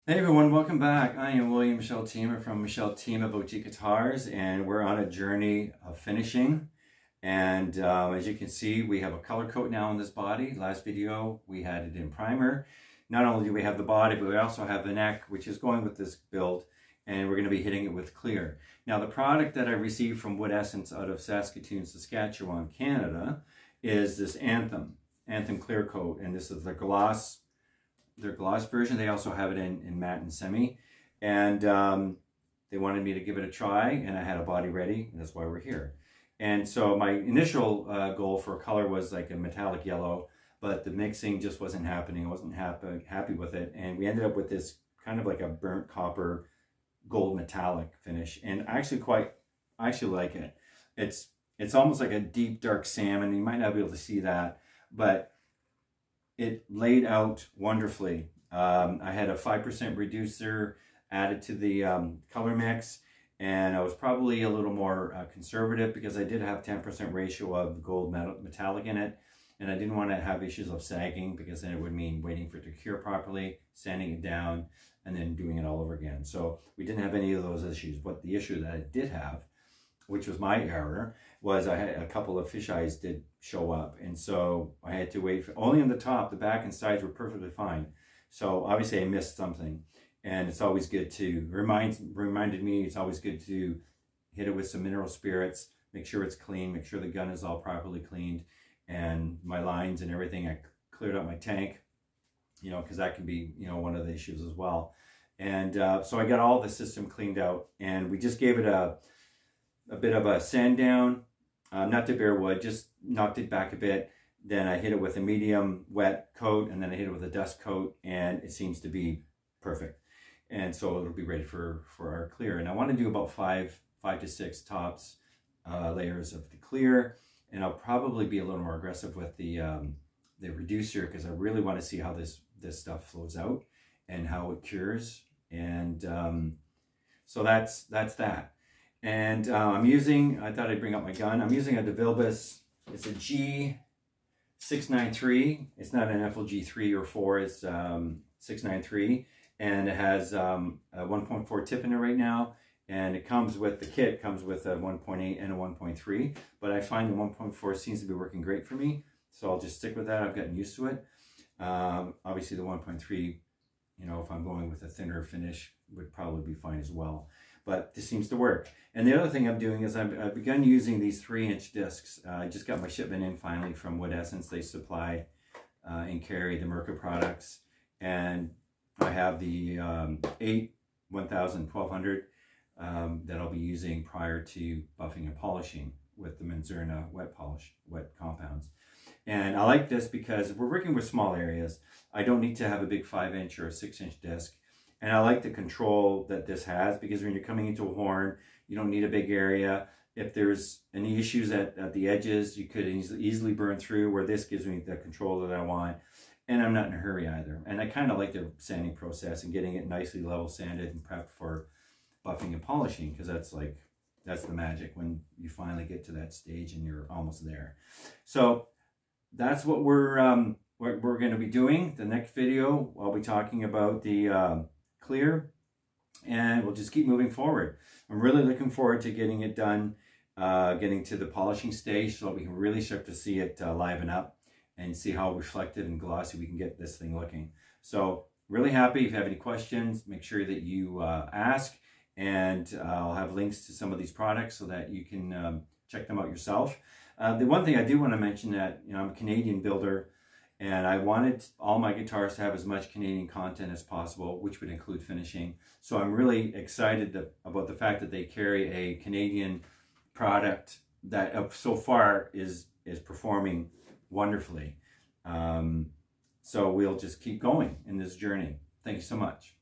Hey everyone, welcome back. I am William Michel Thiemer from Michel Thiemer Boutique Guitars, and we're on a journey of finishing. And as you can see, we have a color coat now on this body. Last video, we had it in primer. Not only do we have the body, but we also have the neck, which is going with this build, and we're going to be hitting it with clear. Now, the product that I received from Wood Essence out of Saskatoon, Saskatchewan, Canada, is this Anthem Clear Coat, and this is the gloss. Their gloss version. They also have it in matte and semi, and they wanted me to give it a try, and I had a body ready, and that's why we're here. And so my initial goal for color was like a metallic yellow, but the mixing just wasn't happening. I wasn't happy with it, and we ended up with this kind of like a burnt copper gold metallic finish, and I actually like it. It's almost like a deep dark salmon. You might not be able to see that, but it laid out wonderfully. I had a 5% reducer added to the color mix, and I was probably a little more conservative because I did have 10% ratio of gold metallic in it, and I didn't want to have issues of sagging because then it would mean waiting for it to cure properly, sanding it down, and then doing it all over again. So we didn't have any of those issues, but the issue that I did have, which was my error, was I had a couple of fisheyes did show up, and so I had to wait for only on the top. The back and sides were perfectly fine, so obviously I missed something. And it's always good to reminded me it's always good to hit it with some mineral spirits, make sure it's clean, make sure the gun is all properly cleaned, and my lines and everything. I cleared out my tank, you know, because that can be, you know, one of the issues as well. And so I got all the system cleaned out, and we just gave it a bit of a sand down, not to bare wood, just knocked it back a bit. Then I hit it with a medium wet coat, and then I hit it with a dust coat, and it seems to be perfect. And so it'll be ready for our clear. And I want to do about five to six tops layers of the clear, and I'll probably be a little more aggressive with the reducer because I really want to see how this stuff flows out and how it cures. And so that's that. And I'm using, I thought I'd bring up my gun. I'm using a DeVilbiss. It's a G693. It's not an FLG3 or 4. It's 693. And it has a 1.4 tip in it right now. And it comes with, the kit comes with a 1.8 and a 1.3. But I find the 1.4 seems to be working great for me. So I'll just stick with that. I've gotten used to it. Obviously the 1.3, you know, if I'm going with a thinner finish, would probably be fine as well. But this seems to work. And the other thing I'm doing is I've begun using these 3-inch discs. I just got my shipment in finally from Wood Essence. They supply and carry the Mirka products. And I have the 8 1000 1200 that I'll be using prior to buffing and polishing with the Menzerna wet compounds. And I like this because we're working with small areas. I don't need to have a big 5-inch or a 6-inch disc. And I like the control that this has, because when you're coming into a horn, you don't need a big area. If there's any issues at the edges, you could easily burn through, where this gives me the control that I want. And I'm not in a hurry either. And I kind of like the sanding process and getting it nicely level sanded and prepped for buffing and polishing, because that's the magic when you finally get to that stage and you're almost there. So that's what we're going to be doing. The next video, I'll be talking about the clear, and we'll just keep moving forward. I'm really looking forward to getting it done, getting to the polishing stage, so that we can really start to see it liven up and see how reflective and glossy we can get this thing looking. So really happy. If you have any questions, make sure that you ask, and I'll have links to some of these products so that you can check them out yourself. The one thing I do want to mention, that, you know, I'm a Canadian builder, and I wanted all my guitars to have as much Canadian content as possible, which would include finishing. So I'm really excited about the fact that they carry a Canadian product that so far is performing wonderfully. So we'll just keep going in this journey. Thank you so much.